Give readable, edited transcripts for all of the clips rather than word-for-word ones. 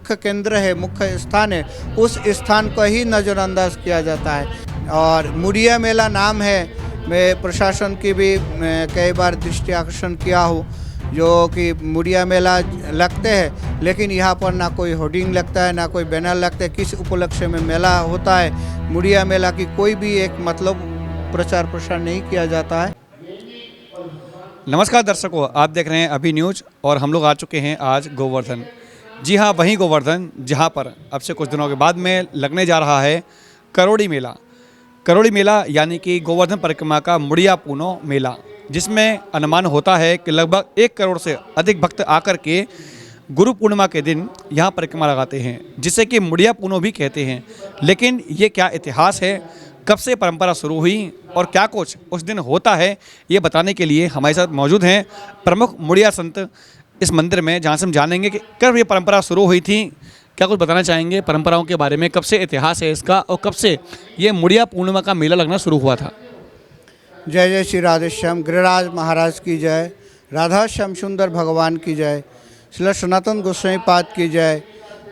मुख्य केंद्र है, मुख्य स्थान है, उस स्थान को ही नज़रअंदाज किया जाता है। और मुड़िया मेला नाम है, मैं प्रशासन की भी कई बार दृष्टि आकर्षण किया हूँ, जो कि मुड़िया मेला लगते हैं, लेकिन यहाँ पर ना कोई होर्डिंग लगता है, ना कोई बैनर लगता है, किस उपलक्ष्य में मेला होता है। मुड़िया मेला की कोई भी एक मतलब प्रचार प्रसार नहीं किया जाता है। नमस्कार दर्शकों, आप देख रहे हैं अभी न्यूज और हम लोग आ चुके हैं आज गोवर्धन। जी हाँ, वहीं गोवर्धन जहाँ पर अब से कुछ दिनों के बाद में लगने जा रहा है करोड़ी मेला। करोड़ी मेला यानी कि गोवर्धन परिक्रमा का मुड़िया पूनो मेला, जिसमें अनुमान होता है कि लगभग 1 करोड़ से अधिक भक्त आकर के गुरु पूर्णिमा के दिन यहाँ परिक्रमा लगाते हैं, जिसे कि मुड़िया पूनो भी कहते हैं। लेकिन ये क्या इतिहास है, कब से परंपरा शुरू हुई और क्या कुछ उस दिन होता है, ये बताने के लिए हमारे साथ मौजूद हैं प्रमुख मुड़िया संत इस मंदिर में, जहाँ से हम जानेंगे कि कब ये परंपरा शुरू हुई थी। क्या कुछ बताना चाहेंगे परंपराओं के बारे में, कब से इतिहास है इसका और कब से ये मुड़िया पूर्णिमा का मेला लगना शुरू हुआ था। जय जय श्री राधेश्याम, गिरिराज महाराज की जय, राधा श्याम सुंदर भगवान की जय, श्री सनातन गोस्वामी पाद की जय,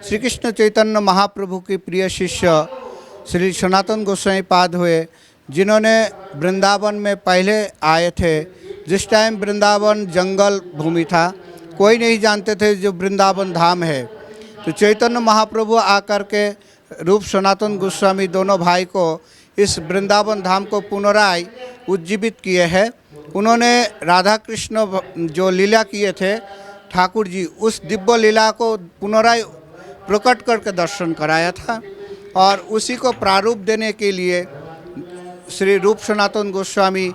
श्री कृष्ण चैतन्य महाप्रभु के प्रिय शिष्य श्री सनातन गोस्वामी पाद हुए, जिन्होंने वृंदावन में पहले आए थे। जिस टाइम वृंदावन जंगल भूमि था, कोई नहीं जानते थे जो वृंदावन धाम है, तो चैतन्य महाप्रभु आकर के रूप सनातन गोस्वामी दोनों भाई को इस वृंदावन धाम को पुनराय उज्जीवित किए हैं। उन्होंने राधा कृष्ण जो लीला किए थे ठाकुर जी, उस दिव्य लीला को पुनराय प्रकट करके दर्शन कराया था, और उसी को प्रारूप देने के लिए श्री रूप सनातन गोस्वामी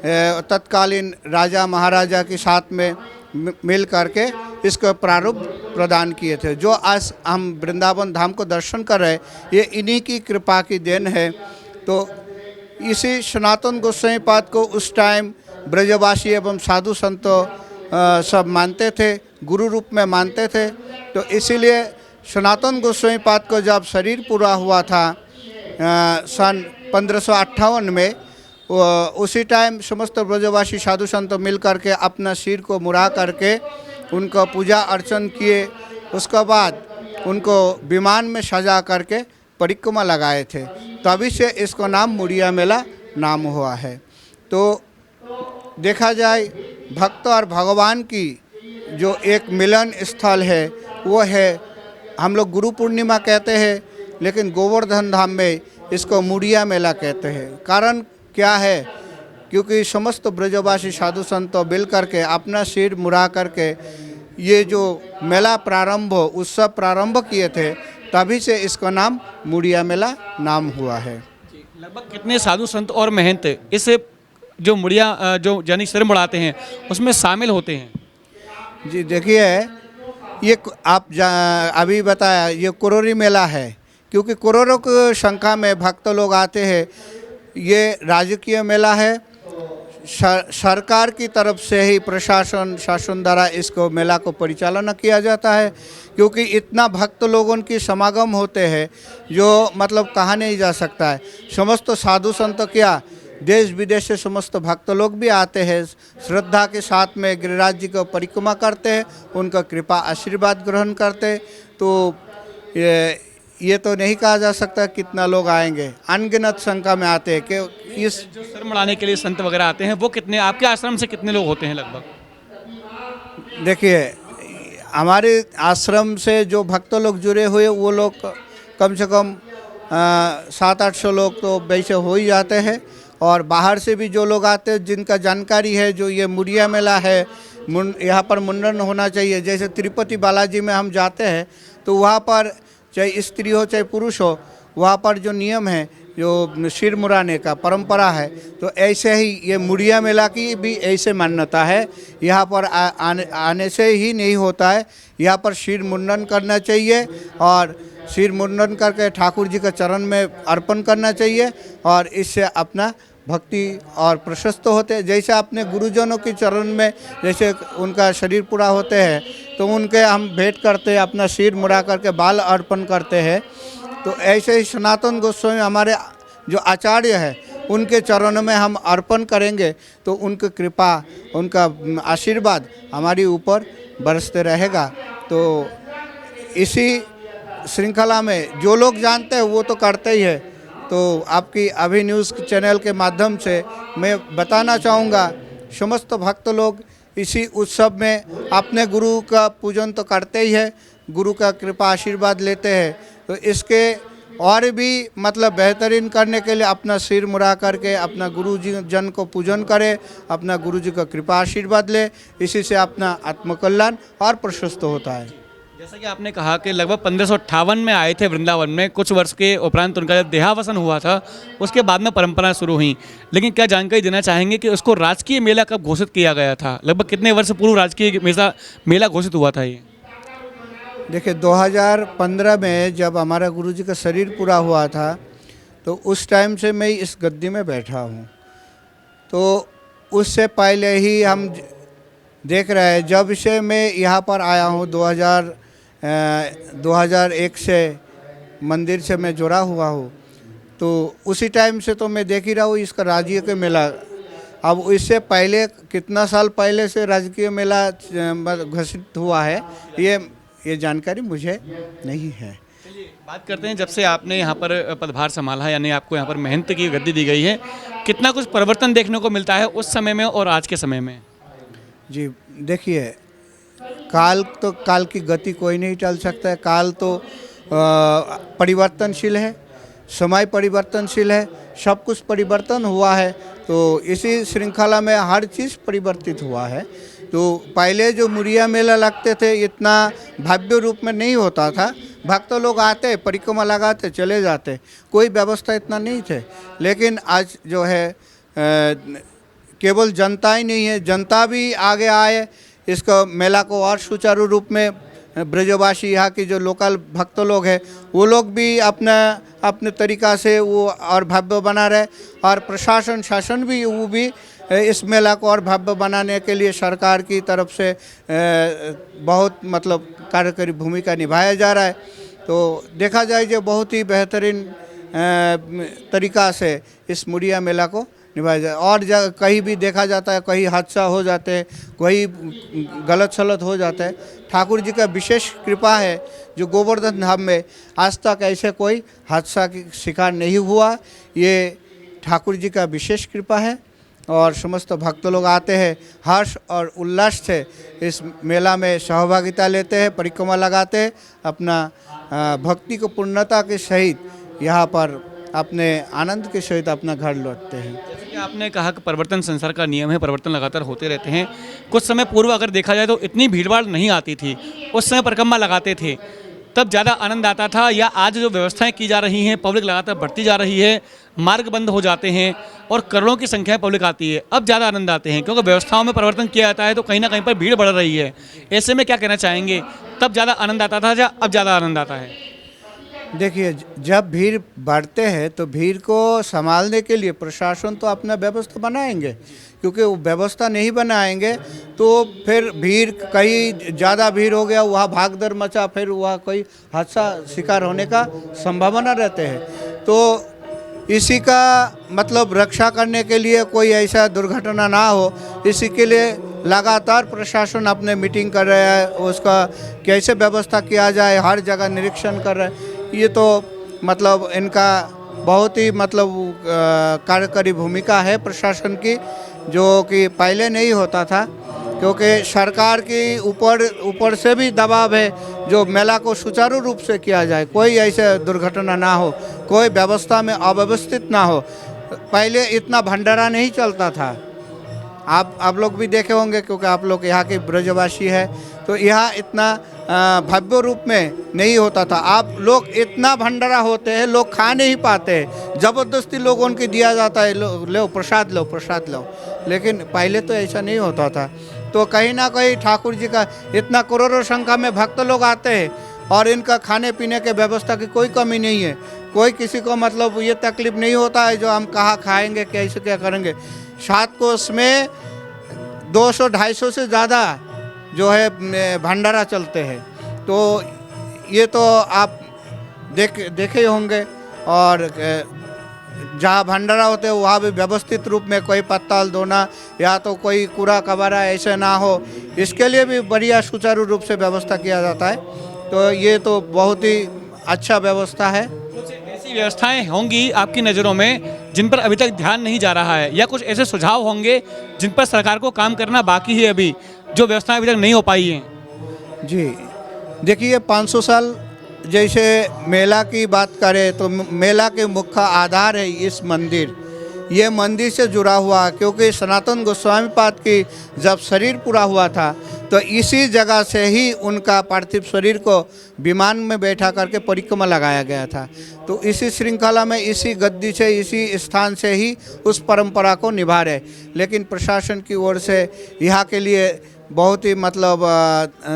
तत्कालीन राजा महाराजा के साथ में मिल करके इसको प्रारूप प्रदान किए थे। जो आज हम वृंदावन धाम को दर्शन कर रहे हैं, ये इन्हीं की कृपा की देन है। तो इसी सनातन गोस्वामी पाद को उस टाइम ब्रजवासी एवं साधु संतों सब मानते थे, गुरु रूप में मानते थे। तो इसीलिए सनातन गोस्वामी पाद को जब शरीर पूरा हुआ था सन 1558 में, उसी टाइम समस्त ब्रजवासी साधु संत मिल करके अपना सिर को मुड़ा करके उनको पूजा अर्चन किए। उसके बाद उनको विमान में सजा करके परिक्रमा लगाए थे, तभी से इसको नाम मुड़िया मेला नाम हुआ है। तो देखा जाए, भक्त और भगवान की जो एक मिलन स्थल है वो है, हम लोग गुरु पूर्णिमा कहते हैं, लेकिन गोवर्धन धाम में इसको मुड़िया मेला कहते हैं। कारण क्या है, क्योंकि समस्त ब्रजवासी साधु संतों मिल करके अपना सिर मुड़ा करके ये जो मेला प्रारंभ उत्सव प्रारंभ किए थे, तभी से इसका नाम मुड़िया मेला नाम हुआ है। लगभग कितने साधु संत और महंत इस जो मुड़िया जो यानी सिर मुड़ाते हैं उसमें शामिल होते हैं? जी देखिए, ये आप अभी बताया, ये करोड़ी मेला है, क्योंकि करोड़ों की संख्या में भक्त लोग आते हैं। ये राजकीय मेला है, सरकार की तरफ से ही प्रशासन शासन द्वारा इसको मेला को परिचालन किया जाता है, क्योंकि इतना भक्त लोगों की समागम होते हैं जो मतलब कहा नहीं जा सकता है। समस्त साधु संत क्या, देश विदेश से समस्त भक्त लोग भी आते हैं, श्रद्धा के साथ में गिरिराज जी को परिक्रमा करते हैं, उनका कृपा आशीर्वाद ग्रहण करते हैं। तो ये तो नहीं कहा जा सकता कितना लोग आएंगे, अनगिनत संख्या में आते हैं। कि इस जो सिर मुड़ाने के लिए संत वगैरह आते हैं वो कितने, आपके आश्रम से कितने लोग होते हैं लगभग? देखिए, हमारे आश्रम से जो भक्त लोग जुड़े हुए वो लोग कम से कम 700-800 लोग तो वैसे हो ही जाते हैं, और बाहर से भी जो लोग आते हैं जिनका जानकारी है जो ये मुड़िया मेला है, यहाँ पर मुंडन होना चाहिए। जैसे तिरुपति बालाजी में हम जाते हैं तो वहाँ पर चाहे स्त्री हो चाहे पुरुष हो, वहाँ पर जो नियम है, जो सिर मुड़ाने का परंपरा है, तो ऐसे ही ये मुड़िया मेला की भी ऐसे मान्यता है। यहाँ पर आने से ही नहीं होता है, यहाँ पर सिर मुंडन करना चाहिए, और सिर मुंडन करके ठाकुर जी के चरण में अर्पण करना चाहिए, और इससे अपना भक्ति और प्रशस्त होते हैं। जैसे अपने गुरुजनों के चरण में जैसे उनका शरीर पूरा होते हैं, तो उनके हम भेंट करते हैं, अपना सिर मुड़ा करके बाल अर्पण करते हैं। तो ऐसे ही सनातन गोस्वामी हमारे जो आचार्य है, उनके चरणों में हम अर्पण करेंगे तो उनकी कृपा, उनका आशीर्वाद हमारे ऊपर बरसते रहेगा। तो इसी श्रृंखला में जो लोग जानते हैं वो तो करते ही है। तो आपकी अभी न्यूज़ चैनल के माध्यम से मैं बताना चाहूँगा, समस्त भक्त लोग इसी उत्सव में अपने गुरु का पूजन तो करते ही है, गुरु का कृपा आशीर्वाद लेते हैं। तो इसके और भी मतलब बेहतरीन करने के लिए अपना सिर मुड़ा करके अपना गुरु जी जन को पूजन करे, अपना गुरु जी का कृपा आशीर्वाद ले, इसी से अपना आत्मकल्याण और प्रशस्त होता है। जैसा कि आपने कहा कि लगभग 1558 में आए थे वृंदावन में, कुछ वर्ष के उपरांत उनका जब देहावसन हुआ था उसके बाद में परंपरा शुरू हुई। लेकिन क्या जानकारी देना चाहेंगे कि उसको राजकीय मेला कब घोषित किया गया था? लगभग कितने वर्ष पूर्व राजकीय मेला घोषित हुआ था ये? देखिए 2015 में जब हमारा गुरुजी का शरीर पूरा हुआ था तो उस टाइम से मैं इस गद्दी में बैठा हूँ। तो उससे पहले ही हम देख रहे हैं, जब से मैं यहाँ पर आया हूँ 2001 से मंदिर से मैं जुड़ा हुआ हूँ, तो उसी टाइम से तो मैं देख ही रहा हूँ इसका राजकीय के मेला। अब इससे पहले कितना साल पहले से राजकीय मेला घोषित हुआ है ये जानकारी मुझे नहीं है। चलिए बात करते हैं, जब से आपने यहाँ पर पदभार संभाला है, यानी आपको यहाँ पर महंत की गद्दी दी गई है, कितना कुछ परिवर्तन देखने को मिलता है उस समय में और आज के समय में? जी देखिए, काल की गति कोई नहीं टाल सकता है। काल तो परिवर्तनशील है, समय परिवर्तनशील है, सब कुछ परिवर्तन हुआ है। तो इसी श्रृंखला में हर चीज़ परिवर्तित हुआ है। तो पहले जो मुरिया मेला लगते थे इतना भव्य रूप में नहीं होता था, भक्त लोग आते परिक्रमा लगाते चले जाते, कोई व्यवस्था इतना नहीं थे। लेकिन आज जो है केवल जनता ही नहीं है, जनता भी आगे आए, इसको मेला को और सुचारू रूप में ब्रजवासी यहाँ की जो लोकल भक्त लोग हैं वो लोग भी अपने तरीक़ा से वो और भव्य बना रहे, और प्रशासन शासन भी वो भी इस मेला को और भव्य बनाने के लिए सरकार की तरफ से बहुत मतलब कार्यकारी भूमिका निभाया जा रहा है। तो देखा जाए जो बहुत ही बेहतरीन तरीक़ा से इस मुरिया मेला को निभाया जाए। और कहीं भी देखा जाता है कहीं हादसा हो जाते हैं, कोई गलत सलत हो जाता है, ठाकुर जी का विशेष कृपा है जो गोवर्धन धाम में आज तक ऐसे कोई हादसा की शिकार नहीं हुआ। ये ठाकुर जी का विशेष कृपा है और समस्त भक्त लोग आते हैं हर्ष और उल्लास से इस मेला में सहभागिता लेते हैं, परिक्रमा लगाते हैं, अपना भक्ति को पूर्णता के सहित यहाँ पर अपने आनंद के सहित अपना घर लौटते हैं। जैसे कि आपने कहा कि परिवर्तन संसार का नियम है, परिवर्तन लगातार होते रहते हैं। कुछ समय पूर्व अगर देखा जाए तो इतनी भीड़भाड़ नहीं आती थी, उस समय परिक्रमा लगाते थे तब ज़्यादा आनंद आता था, या आज जो व्यवस्थाएं की जा रही हैं, पब्लिक लगातार बढ़ती जा रही है, मार्ग बंद हो जाते हैं और करोड़ों की संख्या में पब्लिक आती है, अब ज़्यादा आनंद आते हैं क्योंकि व्यवस्थाओं में परिवर्तन किया जाता है तो कहीं ना कहीं पर भीड़ बढ़ रही है। ऐसे में क्या कहना चाहेंगे, तब ज़्यादा आनंद आता था या अब ज़्यादा आनंद आता है? देखिए, जब भीड़ बढ़ते हैं तो भीड़ को संभालने के लिए प्रशासन तो अपना व्यवस्था बनाएंगे, क्योंकि वो व्यवस्था नहीं बनाएंगे तो फिर भीड़ कहीं ज़्यादा भीड़ हो गया, वहाँ भागदौड़ मचा, फिर वहाँ कोई हादसा शिकार होने का संभावना रहते हैं। तो इसी का मतलब रक्षा करने के लिए कोई ऐसा दुर्घटना ना हो, इसी के लिए लगातार प्रशासन अपने मीटिंग कर रहा है, उसका कैसे व्यवस्था किया जाए हर जगह निरीक्षण कर रहे हैं। ये तो मतलब इनका बहुत ही मतलब कार्यकारी भूमिका है प्रशासन की, जो कि पहले नहीं होता था, क्योंकि सरकार की ऊपर से भी दबाव है जो मेला को सुचारू रूप से किया जाए, कोई ऐसे दुर्घटना ना हो, कोई व्यवस्था में अव्यवस्थित ना हो। पहले इतना भंडारा नहीं चलता था, आप लोग भी देखे होंगे क्योंकि आप लोग यहाँ के ब्रजवासी है, तो यहाँ इतना भव्य रूप में नहीं होता था। आप लोग इतना भंडारा होते हैं, लोग खा नहीं पाते हैं, ज़बरदस्ती लोगों को दिया जाता है, लो प्रसाद लो प्रसाद लो, लेकिन पहले तो ऐसा नहीं होता था। तो कहीं ना कहीं ठाकुर जी का इतना करोड़ों संख्या में भक्त लोग आते हैं और इनका खाने पीने के व्यवस्था की कोई कमी नहीं है, कोई किसी को मतलब ये तकलीफ नहीं होता है जो हम कहाँ खाएंगे कैसे क्या करेंगे। 7 कोस में 200-250 से ज़्यादा जो है भंडारा चलते हैं, तो ये तो आप देखे होंगे। और जहाँ भंडारा होते हैं वहाँ भी व्यवस्थित रूप में कोई पत्तल धोना या तो कोई कूड़ा कबाड़ा ऐसे ना हो, इसके लिए भी बढ़िया सुचारू रूप से व्यवस्था किया जाता है। तो ये तो बहुत ही अच्छा व्यवस्था है। कुछ ऐसी व्यवस्थाएं होंगी आपकी नज़रों में जिन पर अभी तक ध्यान नहीं जा रहा है, या कुछ ऐसे सुझाव होंगे जिन पर सरकार को काम करना बाकी है अभी, जो व्यवस्थाएं अभी तक नहीं हो पाई हैं? जी, देखिए 500 साल जैसे मेला की बात करें तो मेला के मुख्य आधार है इस मंदिर। ये मंदिर से जुड़ा हुआ है, क्योंकि सनातन गोस्वामी पाद की जब शरीर पूरा हुआ था तो इसी जगह से ही उनका पार्थिव शरीर को विमान में बैठा करके परिक्रमा लगाया गया था। तो इसी श्रृंखला में इसी गद्दी से, इसी स्थान से ही उस परंपरा को निभा रहे। लेकिन प्रशासन की ओर से यहाँ के लिए बहुत ही मतलब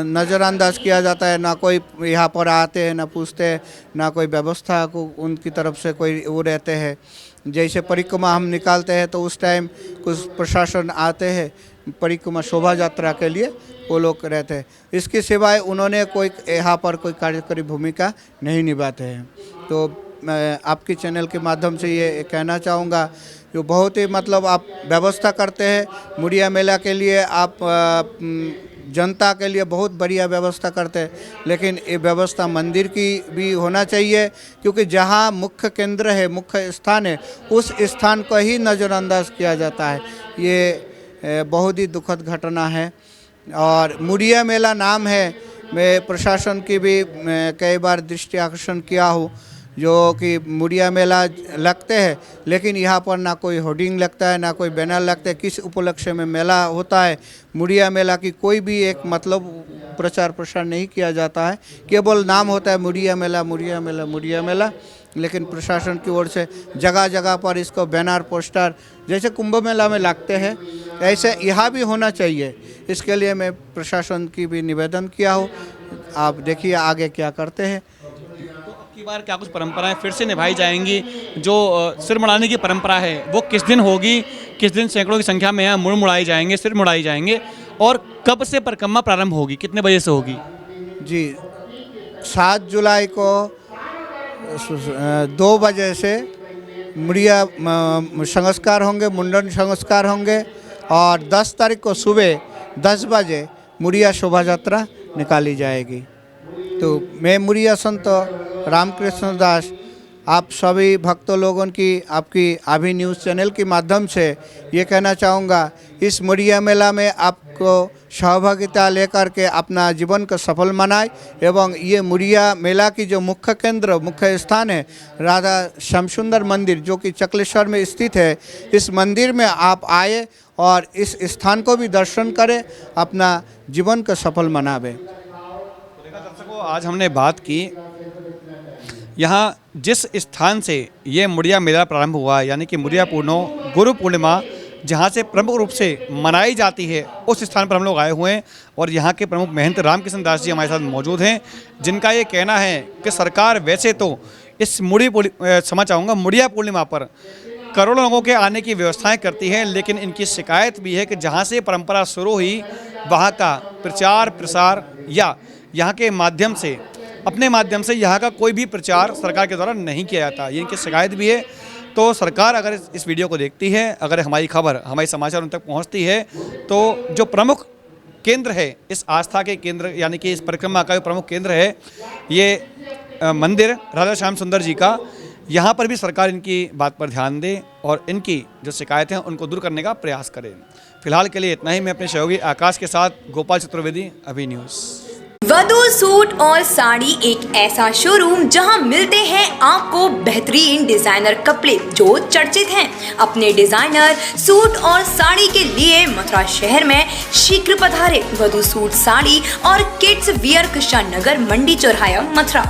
नज़रअंदाज किया जाता है। ना कोई यहाँ पर आते हैं, ना पूछते हैं, ना कोई व्यवस्था को उनकी तरफ से कोई वो रहते हैं। जैसे परिक्रमा हम निकालते हैं तो उस टाइम कुछ प्रशासन आते हैं परिक्रमा शोभा यात्रा के लिए, वो लोग रहते हैं। इसके सिवाय उन्होंने कोई यहाँ पर कोई कार्यकारी भूमिका नहीं निभाते हैं। तो मैं आपके चैनल के माध्यम से ये कहना चाहूँगा, जो बहुत ही मतलब आप व्यवस्था करते हैं मुड़िया मेला के लिए, आप जनता के लिए बहुत बढ़िया व्यवस्था करते हैं, लेकिन ये व्यवस्था मंदिर की भी होना चाहिए, क्योंकि जहाँ मुख्य केंद्र है, मुख्य स्थान है, उस स्थान को ही नज़रअंदाज किया जाता है। ये बहुत ही दुखद घटना है। और मुड़िया मेला नाम है, मैं प्रशासन की भी कई बार दृष्टि आकर्षण किया हूँ, जो कि मुड़िया मेला लगते हैं, लेकिन यहाँ पर ना कोई होर्डिंग लगता है, ना कोई बैनर लगता है किस उपलक्ष्य में मेला होता है। मुड़िया मेला की कोई भी एक मतलब प्रचार प्रसार नहीं किया जाता है, केवल नाम होता है मुड़िया मेला, मुड़िया मेला, मुड़िया मेला। लेकिन प्रशासन की ओर से जगह जगह पर इसको बैनर, पोस्टर जैसे कुंभ मेला में लगते हैं, ऐसे यहाँ भी होना चाहिए। इसके लिए मैं प्रशासन की भी निवेदन किया हूँ। आप देखिए आगे क्या करते हैं। की बार क्या कुछ परंपराएं फिर से निभाई जाएंगी? जो सिर मुड़ाने की परंपरा है वो किस दिन होगी? किस दिन सैकड़ों की संख्या में यहाँ मुड़ मुड़ाए जाएंगे, सिर मुड़ाए जाएंगे, और कब से परिक्रमा प्रारंभ होगी, कितने बजे से होगी? जी, 7 जुलाई को 2 बजे से मुड़िया संस्कार होंगे, मुंडन संस्कार होंगे, और 10 तारीख को सुबह 10 बजे मुड़िया शोभा यात्रा निकाली जाएगी। तो मैं मुड़िया संत रामकृष्ण दास आप सभी भक्तों लोगों की आपकी अभी न्यूज़ चैनल के माध्यम से ये कहना चाहूँगा, इस मुड़िया मेला में आपको सहभागिता लेकर के अपना जीवन को सफल बनाए। एवं ये मुड़िया मेला की जो मुख्य केंद्र, मुख्य स्थान है राधा श्यामसुंदर मंदिर, जो कि चकलेश्वर में स्थित है, इस मंदिर में आप आए और इस स्थान को भी दर्शन करें, अपना जीवन को सफल बनावे। दर्शकों, आज हमने बात की यहाँ जिस स्थान से ये मुड़िया मेला प्रारंभ हुआ, यानी कि मुड़िया पूर्णिमा, गुरु पूर्णिमा जहाँ से प्रमुख रूप से मनाई जाती है, उस स्थान पर हम लोग आए हुए हैं। और यहाँ के प्रमुख महंत रामकृष्ण दास जी हमारे साथ मौजूद हैं, जिनका ये कहना है कि सरकार वैसे तो इस मुड़िया पूर्णिमा पर करोड़ों लोगों के आने की व्यवस्थाएं करती है, लेकिन इनकी शिकायत भी है कि जहाँ से परंपरा शुरू हुई वहाँ का प्रचार प्रसार या यहाँ के माध्यम से, अपने माध्यम से यहाँ का कोई भी प्रचार सरकार के द्वारा नहीं किया जाता। ये इनकी शिकायत भी है। तो सरकार अगर इस वीडियो को देखती है, अगर हमारी खबर, हमारी समाचार उन तक पहुँचती है, तो जो प्रमुख केंद्र है इस आस्था के केंद्र, यानी कि इस परिक्रमा का जो प्रमुख केंद्र है ये मंदिर राधा श्यामसुंदर जी का, यहाँ पर भी सरकार इनकी बात पर ध्यान दे और इनकी जो शिकायतें हैं उनको दूर करने का प्रयास करे। फिलहाल के लिए इतना ही। मैं अपने सहयोगी आकाश के साथ गोपाल चतुर्वेदी, अभी न्यूज़। वधू सूट और साड़ी एक ऐसा शोरूम जहां मिलते हैं आपको बेहतरीन डिजाइनर कपड़े जो चर्चित हैं। अपने डिजाइनर सूट और साड़ी के लिए मथुरा शहर में शीघ्र पधारे। वधू सूट, साड़ी और किड्स वियर, कृष्णा नगर, मंडी चौराहा, मथुरा।